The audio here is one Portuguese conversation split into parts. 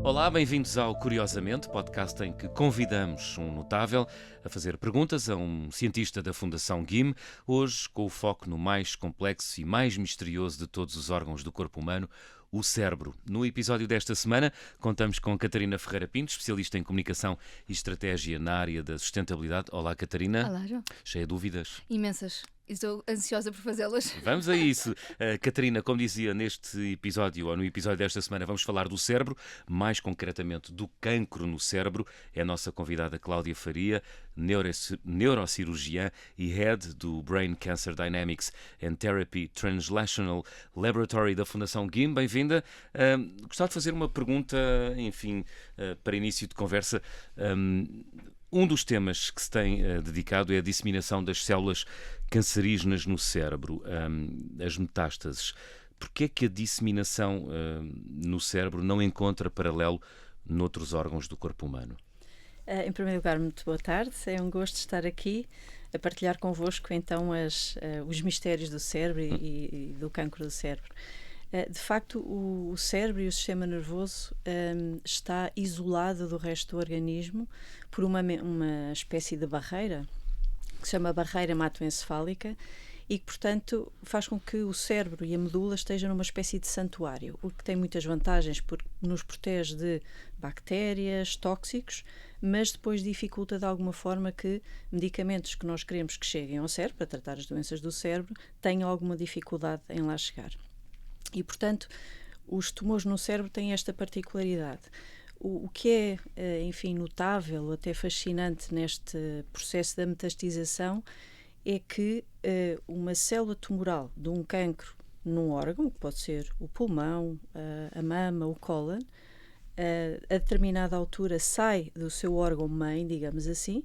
Olá, bem-vindos ao Curiosamente, podcast em que convidamos um notável a fazer perguntas a um cientista da Fundação GIM, hoje com o foco no mais complexo e mais misterioso de todos os órgãos do corpo humano, o cérebro. No episódio desta semana, contamos com Catarina Ferreira Pinto, especialista em comunicação e estratégia na área da sustentabilidade. Olá, Catarina. Olá, João. Cheia de dúvidas. Imensas. Estou ansiosa por fazê-las. Vamos a isso. Catarina, como dizia neste episódio, ou no episódio desta semana, vamos falar do cérebro, mais concretamente do cancro no cérebro. É a nossa convidada Cláudia Faria, neurocirurgiã e head do Brain Cancer Dynamics and Therapy Translational Laboratory da Fundação GIM. Bem-vinda. Gostava de fazer uma pergunta, para início de conversa. Um dos temas que se tem dedicado é a disseminação das células cancerígenas no cérebro, as metástases. Porquê é que a disseminação no cérebro não encontra paralelo noutros órgãos do corpo humano? Em primeiro lugar, muito boa tarde. É um gosto estar aqui a partilhar convosco então os mistérios do cérebro e do cancro do cérebro. De facto, o cérebro e o sistema nervoso está isolado do resto do organismo por uma espécie de barreira que se chama barreira hematoencefálica e que, portanto, faz com que o cérebro e a medula estejam numa espécie de santuário, o que tem muitas vantagens porque nos protege de bactérias, tóxicos, mas depois dificulta de alguma forma que medicamentos que nós queremos que cheguem ao cérebro para tratar as doenças do cérebro tenham alguma dificuldade em lá chegar. E, portanto, os tumores no cérebro têm esta particularidade. O que é, notável, até fascinante neste processo da metastização é que uma célula tumoral de um cancro num órgão, que pode ser o pulmão, a mama, o cólon, a determinada altura sai do seu órgão-mãe, digamos assim,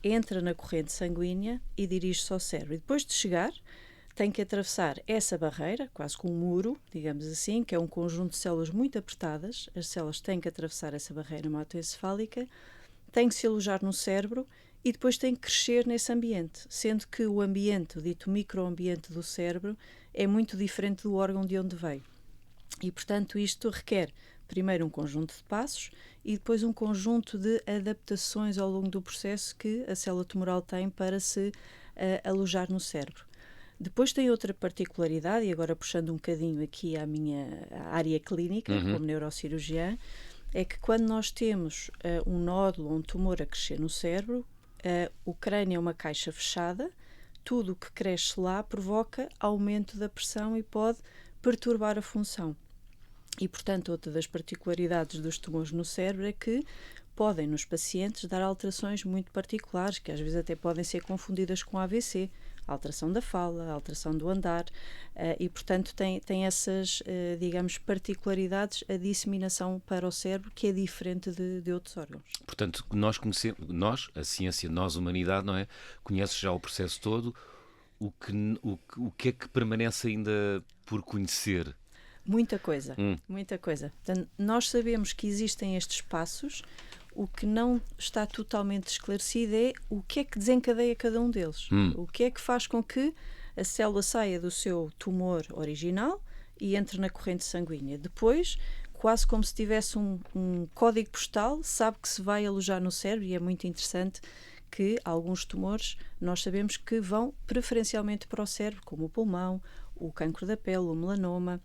entra na corrente sanguínea e dirige-se ao cérebro. E depois de chegar, tem que atravessar essa barreira, quase com um muro, digamos assim, que é um conjunto de células muito apertadas. As células têm que atravessar essa barreira hematoencefálica, têm que se alojar no cérebro e depois têm que crescer nesse ambiente, sendo que o ambiente, o dito microambiente do cérebro, é muito diferente do órgão de onde veio. E, portanto, isto requer primeiro um conjunto de passos e depois um conjunto de adaptações ao longo do processo que a célula tumoral tem para se alojar no cérebro. Depois tem outra particularidade, e agora puxando um bocadinho aqui à minha área clínica, como neurocirurgiã, é que quando nós temos um nódulo ou um tumor a crescer no cérebro, o crânio é uma caixa fechada, tudo o que cresce lá provoca aumento da pressão e pode perturbar a função. E, portanto, outra das particularidades dos tumores no cérebro é que podem, nos pacientes, dar alterações muito particulares, que às vezes até podem ser confundidas com AVC, a alteração da fala, a alteração do andar, e, portanto, tem essas, particularidades, a disseminação para o cérebro, que é diferente de outros órgãos. Portanto, a ciência, a humanidade, não é? Conhece já o processo todo. O que é que permanece ainda por conhecer? Muita coisa, muita coisa. Portanto, nós sabemos que existem estes passos, o que não está totalmente esclarecido é o que é que desencadeia cada um deles. O que é que faz com que a célula saia do seu tumor original e entre na corrente sanguínea. Depois, quase como se tivesse um código postal, sabe que se vai alojar no cérebro e é muito interessante que alguns tumores nós sabemos que vão preferencialmente para o cérebro, como o pulmão, o cancro da pele, o melanoma,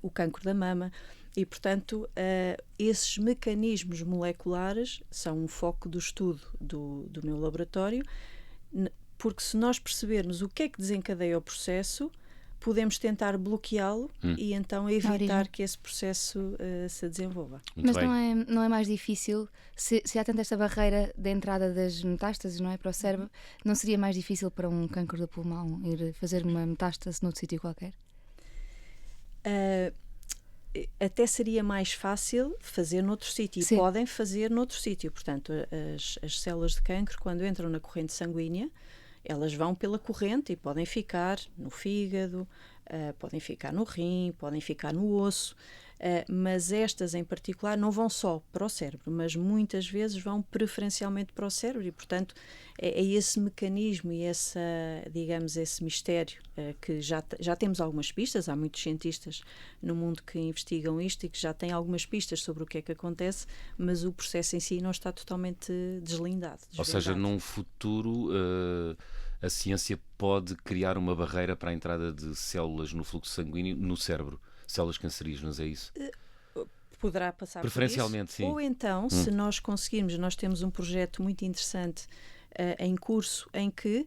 o cancro da mama e, portanto, esses mecanismos moleculares são um foco do estudo do meu laboratório, porque se nós percebermos o que é que desencadeia o processo, podemos tentar bloqueá-lo e então evitar que esse processo se desenvolva. Mas não é mais difícil, se há tanta esta barreira da entrada das metástases, não é, para o cérebro, não seria mais difícil para um cancro do pulmão ir fazer uma metástase noutro sítio qualquer? Até seria mais fácil fazer noutro sítio. E podem fazer noutro sítio. Portanto, as células de cancro, quando entram na corrente sanguínea, elas vão pela corrente e podem ficar no fígado, podem ficar no rim, podem ficar no osso, mas estas em particular não vão só para o cérebro, mas muitas vezes vão preferencialmente para o cérebro e, portanto, é esse mecanismo e esse mistério que já temos algumas pistas. Há muitos cientistas no mundo que investigam isto e que já têm algumas pistas sobre o que é que acontece, mas o processo em si não está totalmente deslindado. Ou seja, num futuro a ciência pode criar uma barreira para a entrada de células no fluxo sanguíneo no cérebro, células cancerígenas, é isso? Poderá passar preferencialmente, por isso. sim. Ou então, se nós conseguirmos, nós temos um projeto muito interessante em curso em que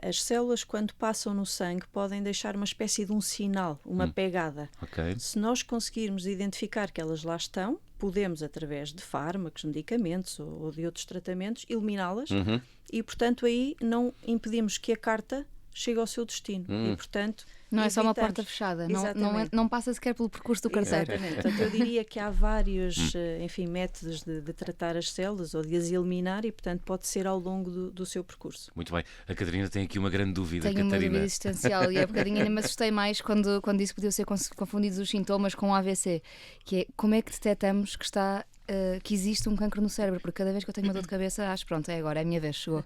as células, quando passam no sangue, podem deixar uma espécie de um sinal, uma pegada. Okay. Se nós conseguirmos identificar que elas lá estão, podemos, através de fármacos, medicamentos ou de outros tratamentos, eliminá-las e, portanto, aí não impedimos que a carta chegue ao seu destino. E, portanto, não é só uma porta fechada, não passa sequer pelo percurso do carteiro. Exatamente. Portanto, eu diria que há vários métodos de tratar as células ou de as eliminar e, portanto, pode ser ao longo do seu percurso. Muito bem. A Catarina tem aqui uma grande dúvida. Tenho uma dúvida existencial e há bocadinho ainda me assustei mais quando disse que podiam ser confundidos os sintomas com AVC, que é como é que detectamos que existe um cancro no cérebro, porque cada vez que eu tenho uma dor de cabeça acho, pronto, é agora, é a minha vez, chegou.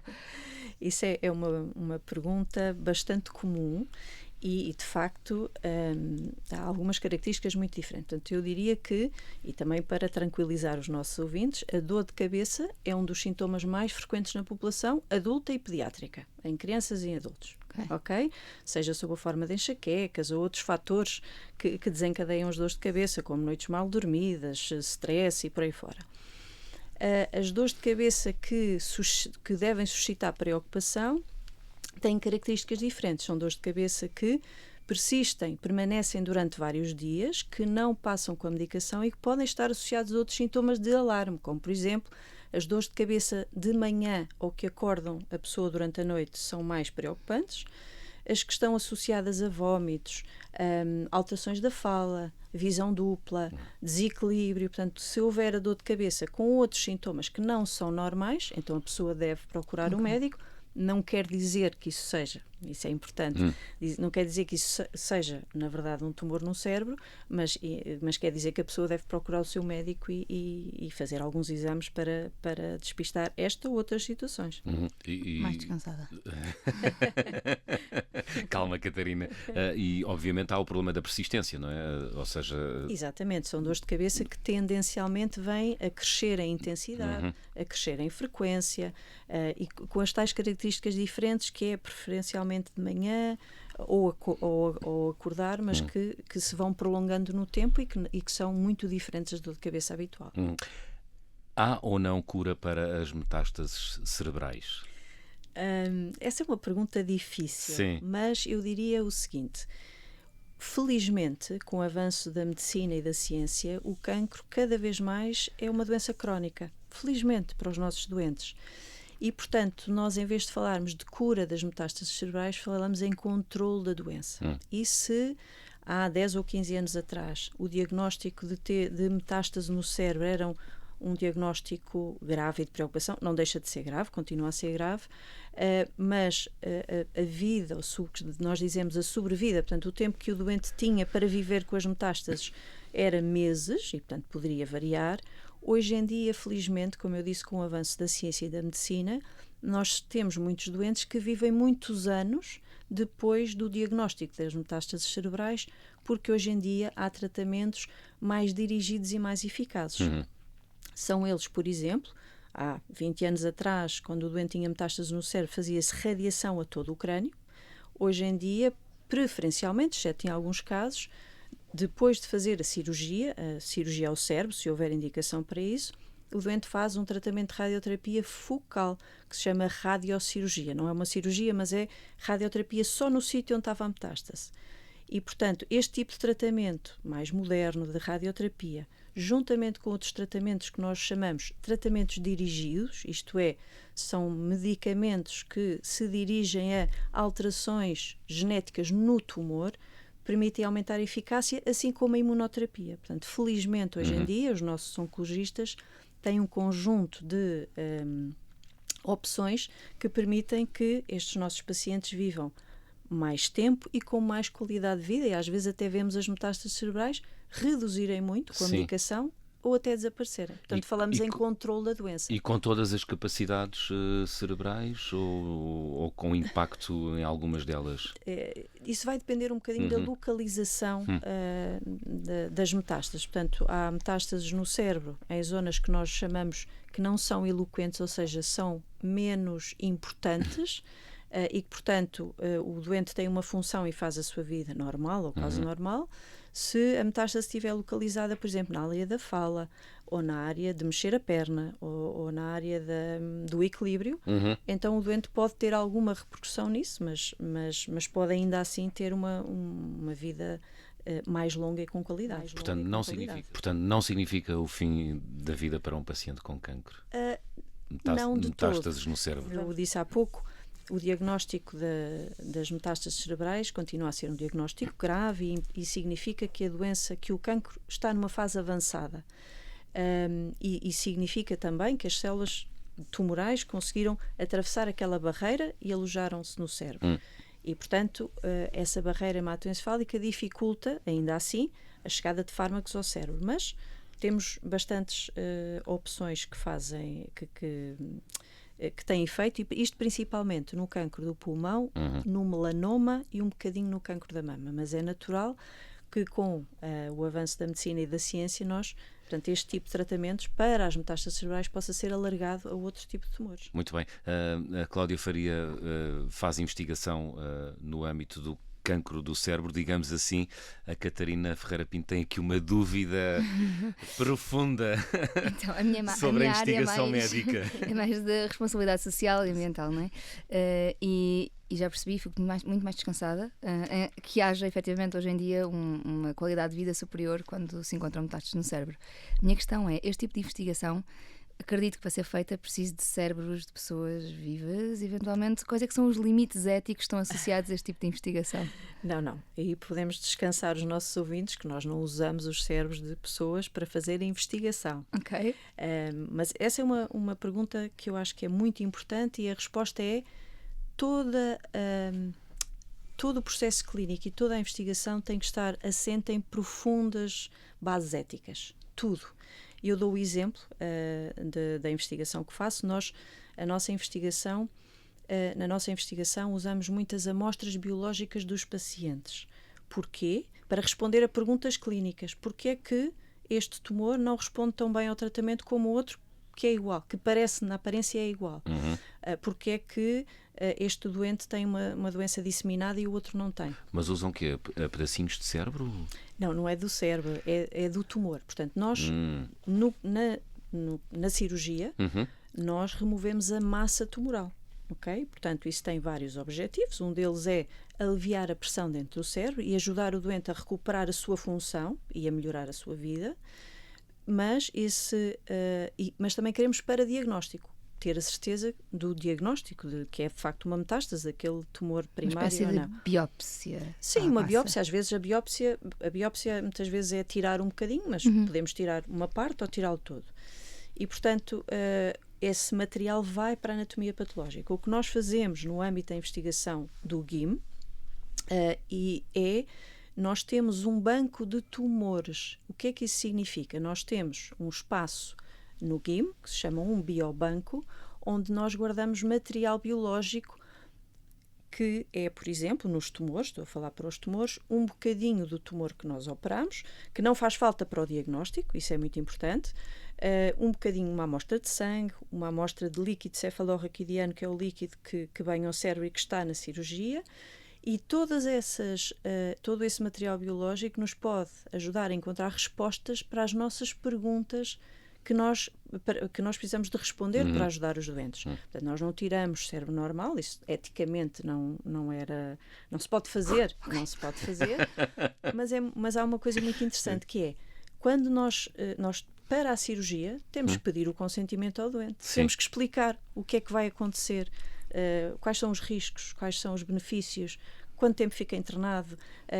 Isso é uma pergunta bastante comum e de facto, há algumas características muito diferentes. Portanto, eu diria que, e também para tranquilizar os nossos ouvintes, a dor de cabeça é um dos sintomas mais frequentes na população adulta e pediátrica, em crianças e em adultos. Okay? Seja sob a forma de enxaquecas ou outros fatores que desencadeiam as dores de cabeça, como noites mal dormidas, stress e por aí fora. As dores de cabeça que devem suscitar preocupação têm características diferentes. São dores de cabeça que persistem, permanecem durante vários dias, que não passam com a medicação e que podem estar associados a outros sintomas de alarme, como, por exemplo, as dores de cabeça de manhã ou que acordam a pessoa durante a noite são mais preocupantes. As que estão associadas a vômitos, alterações da fala, visão dupla, desequilíbrio. Portanto, se houver a dor de cabeça com outros sintomas que não são normais, então a pessoa deve procurar um médico. Não quer dizer que isso é importante, não quer dizer que isso seja, na verdade, um tumor no cérebro, mas quer dizer que a pessoa deve procurar o seu médico e fazer alguns exames para despistar esta ou outras situações. Mais descansada. Calma, Catarina. E, obviamente, há o problema da persistência, não é? Ou seja... Exatamente, são dores de cabeça que tendencialmente vêm a crescer em intensidade, a crescer em frequência e com as tais características diferentes, que é preferencialmente de manhã ou acordar, mas que se vão prolongando no tempo e que são muito diferentes da dor de cabeça habitual. Há ou não cura para as metástases cerebrais? Essa é uma pergunta difícil, Sim. Mas eu diria o seguinte: felizmente, com o avanço da medicina e da ciência, o cancro cada vez mais é uma doença crónica, felizmente para os nossos doentes. E, portanto, nós, em vez de falarmos de cura das metástases cerebrais, falamos em controle da doença. E se há 10 ou 15 anos atrás o diagnóstico de metástase no cérebro era um diagnóstico grave e de preocupação, não deixa de ser grave, continua a ser grave, mas a vida, nós dizemos a sobrevida, portanto, o tempo que o doente tinha para viver com as metástases era meses, e, portanto, poderia variar. Hoje em dia, felizmente, como eu disse, com o avanço da ciência e da medicina, nós temos muitos doentes que vivem muitos anos depois do diagnóstico das metástases cerebrais, porque hoje em dia há tratamentos mais dirigidos e mais eficazes. São eles, por exemplo, há 20 anos atrás, quando o doente tinha metástases no cérebro, fazia-se radiação a todo o crânio. Hoje em dia, preferencialmente, exceto em alguns casos, depois de fazer a cirurgia ao cérebro, se houver indicação para isso, o doente faz um tratamento de radioterapia focal, que se chama radiocirurgia. Não é uma cirurgia, mas é radioterapia só no sítio onde estava a metástase. E, portanto, este tipo de tratamento mais moderno de radioterapia, juntamente com outros tratamentos que nós chamamos tratamentos dirigidos, isto é, são medicamentos que se dirigem a alterações genéticas no tumor, permitem aumentar a eficácia, assim como a imunoterapia. Portanto, felizmente, hoje em dia, os nossos oncologistas têm um conjunto de opções que permitem que estes nossos pacientes vivam mais tempo e com mais qualidade de vida, e às vezes até vemos as metástases cerebrais reduzirem muito com a Sim. medicação ou até desaparecerem. Portanto, falamos em controle da doença. E com todas as capacidades cerebrais ou com impacto em algumas delas? Isso vai depender um bocadinho da localização das metástases. Portanto, há metástases no cérebro, em zonas que nós chamamos que não são eloquentes, ou seja, são menos importantes, e que, portanto, o doente tem uma função e faz a sua vida normal ou quase normal. Se a metástase estiver localizada, por exemplo, na área da fala, ou na área de mexer a perna, ou na área do equilíbrio, então o doente pode ter alguma repercussão nisso, mas pode ainda assim ter uma vida mais longa e com qualidade. Portanto, não significa o fim da vida para um paciente com cancro? Não de Metástases todo. no cérebro? Eu disse há pouco, o diagnóstico das metástases cerebrais continua a ser um diagnóstico grave e significa que a doença, que o cancro está numa fase avançada. E significa também que as células tumorais conseguiram atravessar aquela barreira e alojaram-se no cérebro. E, portanto, essa barreira hematoencefálica dificulta, ainda assim, a chegada de fármacos ao cérebro. Mas temos bastantes opções que fazem, que têm efeito, e isto principalmente no cancro do pulmão, no melanoma e um bocadinho no cancro da mama. Mas é natural que com o avanço da medicina e da ciência portanto, este tipo de tratamentos para as metástases cerebrais possa ser alargado a outro tipo de tumores. Muito bem. A Cláudia Faria faz investigação no âmbito do cancro do cérebro, digamos assim. A Catarina Ferreira Pinto tem aqui uma dúvida profunda Então, sobre a área investigação médica. É mais da responsabilidade social e ambiental, não é? E já percebi, fico muito mais descansada, que haja efetivamente hoje em dia uma qualidade de vida superior quando se encontram metástases no cérebro. A minha questão é, este tipo de investigação, acredito que para ser feita preciso de cérebros de pessoas vivas, eventualmente. Quais é que são os limites éticos que estão associados a este tipo de investigação? Não. Aí podemos descansar os nossos ouvintes, que nós não usamos os cérebros de pessoas para fazer investigação. Ok. Mas essa é uma pergunta que eu acho que é muito importante, e a resposta é todo o processo clínico e toda a investigação tem que estar assente em profundas bases éticas. Tudo. Eu dou o exemplo da investigação que faço. Na nossa investigação usamos muitas amostras biológicas dos pacientes. Porquê? Para responder a perguntas clínicas. Porquê é que este tumor não responde tão bem ao tratamento como o outro que é igual, que na aparência é igual? Porquê é que este doente tem uma doença disseminada e o outro não tem? Mas usam o quê? Pedacinhos de cérebro? Não é do cérebro, é do tumor. Portanto, nós, na cirurgia, nós removemos a massa tumoral. Okay? Portanto, isso tem vários objetivos. Um deles é aliviar a pressão dentro do cérebro e ajudar o doente a recuperar a sua função e a melhorar a sua vida. Mas também queremos para diagnóstico, ter a certeza do diagnóstico, de que é de facto uma metástase, aquele tumor primário. Uma espécie de biópsia. Sim, uma biópsia. Às vezes a biópsia muitas vezes é tirar um bocadinho, mas podemos tirar uma parte ou tirá-lo todo. E, portanto, esse material vai para a anatomia patológica. O que nós fazemos no âmbito da investigação do GIM nós temos um banco de tumores. O que é que isso significa? Nós temos um espaço no GIM, que se chama um biobanco, onde nós guardamos material biológico que é, por exemplo, nos tumores, estou a falar para os tumores, um bocadinho do tumor que nós operamos, que não faz falta para o diagnóstico, isso é muito importante, um bocadinho, uma amostra de sangue, uma amostra de líquido cefalorraquidiano, que é o líquido que banha o cérebro e que está na cirurgia, e todo esse material biológico nos pode ajudar a encontrar respostas para as nossas perguntas que nós precisamos de responder para ajudar os doentes. Portanto, nós não tiramos cérebro normal, isso eticamente não se pode fazer, mas há uma coisa muito interessante, que é, quando nós para a cirurgia temos que pedir o consentimento ao doente. Sim. Temos que explicar o que é que vai acontecer, quais são os riscos, quais são os benefícios, quanto tempo fica internado,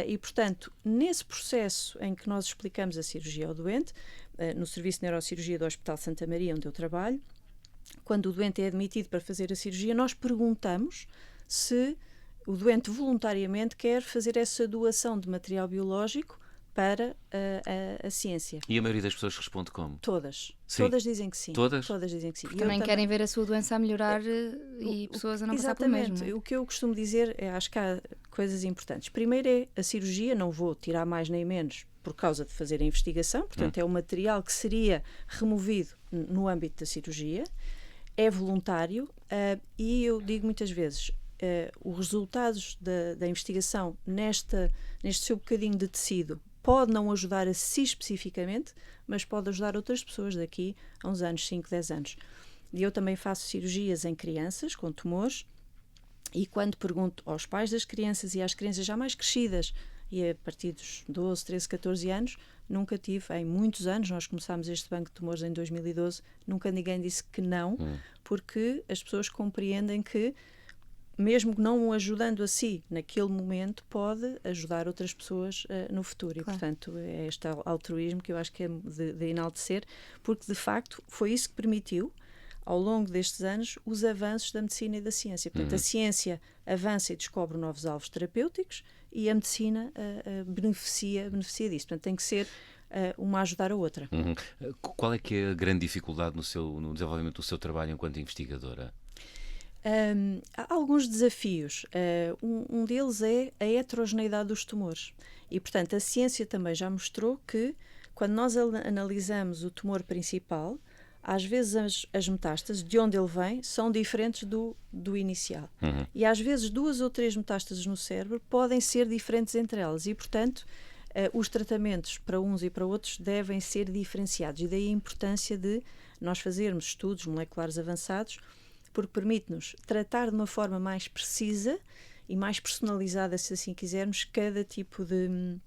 e, portanto, nesse processo em que nós explicamos a cirurgia ao doente, no Serviço de Neurocirurgia do Hospital Santa Maria, onde eu trabalho, quando o doente é admitido para fazer a cirurgia, nós perguntamos se o doente voluntariamente quer fazer essa doação de material biológico para a ciência. E a maioria das pessoas responde como? Todas. Sim. Todas dizem que sim. Todas? Todas dizem que sim. Também querem ver a sua doença a melhorar e pessoas a não passar pelo mesmo. Exatamente. O que eu costumo dizer, acho que há coisas importantes. Primeiro é a cirurgia, não vou tirar mais nem menos por causa de fazer a investigação, portanto é um material que seria removido no âmbito da cirurgia, é voluntário e eu digo muitas vezes, os resultados da investigação neste seu bocadinho de tecido pode não ajudar a si especificamente, mas pode ajudar outras pessoas daqui a uns anos, 5, 10 anos. E eu também faço cirurgias em crianças com tumores e quando pergunto aos pais das crianças e às crianças já mais crescidas e a partir dos 12, 13, 14 anos, nunca tive, em muitos anos, nós começámos este banco de tumores em 2012, nunca ninguém disse que não, porque as pessoas compreendem que mesmo não ajudando a si naquele momento, pode ajudar outras pessoas no futuro. E, portanto, é este altruísmo que eu acho que é de enaltecer, porque, de facto, foi isso que permitiu, ao longo destes anos, os avanços da medicina e da ciência. Portanto, a ciência avança e descobre novos alvos terapêuticos e a medicina beneficia disso. Portanto, tem que ser uma a ajudar a outra. Qual é que é a grande dificuldade no desenvolvimento do seu trabalho enquanto investigadora? Há alguns desafios. Um deles é a heterogeneidade dos tumores. E, portanto, a ciência também já mostrou que, quando nós analisamos o tumor principal, às vezes as metástases, de onde ele vem, são diferentes do inicial. E, às vezes, 2 ou 3 metástases no cérebro podem ser diferentes entre elas. E, portanto, os tratamentos para uns e para outros devem ser diferenciados. E daí a importância de nós fazermos estudos moleculares avançados, porque permite-nos tratar de uma forma mais precisa e mais personalizada, se assim quisermos, cada tipo de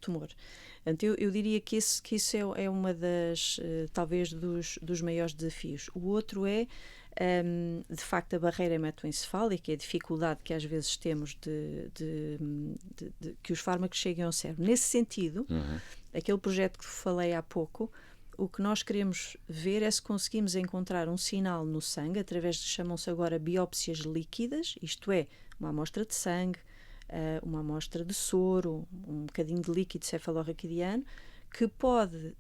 tumor. Portanto, eu diria que isso é uma das, talvez, dos maiores desafios. O outro é, de facto, a barreira hematoencefálica, a dificuldade que às vezes temos de que os fármacos cheguem ao cérebro. Nesse sentido, aquele projeto que falei há pouco, o que nós queremos ver é se conseguimos encontrar um sinal no sangue, através de, chamam-se agora biópsias líquidas, isto é, uma amostra de sangue, uma amostra de soro, um bocadinho de líquido cefalorraquidiano, que pode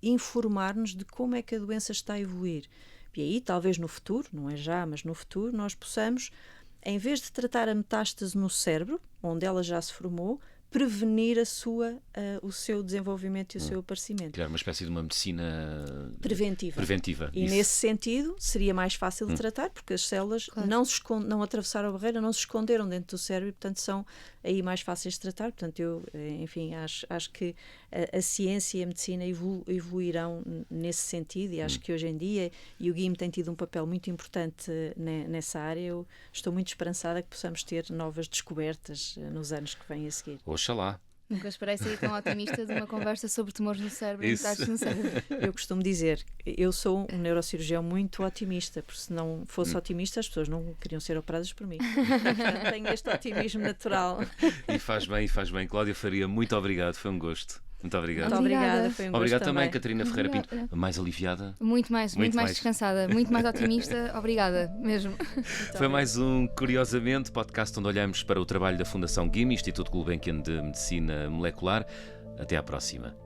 informar-nos de como é que a doença está a evoluir. E aí, talvez no futuro, não é já, mas no futuro, nós possamos, em vez de tratar a metástase no cérebro, onde ela já se formou, prevenir o seu desenvolvimento e o seu aparecimento. Criar uma espécie de uma medicina preventiva. E isso. Nesse sentido seria mais fácil de tratar, porque as células não atravessaram a barreira, não se esconderam dentro do cérebro e, portanto, são aí mais fáceis de tratar. Portanto, eu, enfim, acho que a ciência e a medicina evoluirão nesse sentido e acho que hoje em dia, e o GIM tem tido um papel muito importante nessa área, eu estou muito esperançada que possamos ter novas descobertas nos anos que vêm a seguir. Oxalá. Nunca esperei sair tão otimista de uma conversa sobre tumores no cérebro e metástases no cérebro. Eu costumo dizer, eu sou um neurocirurgião muito otimista, porque se não fosse otimista as pessoas não queriam ser operadas por mim. Portanto, tenho este otimismo natural. E faz bem. Cláudia Faria, muito obrigado, foi um gosto. Muito obrigado. Muito obrigada, foi um gosto. Obrigado também, Catarina Ferreira Pinto. Mais aliviada? Muito mais descansada, muito mais otimista. Obrigada, mesmo. Foi mais um Curiosamente, podcast onde olhamos para o trabalho da Fundação GIM, Instituto Gulbenkian de Medicina Molecular. Até à próxima.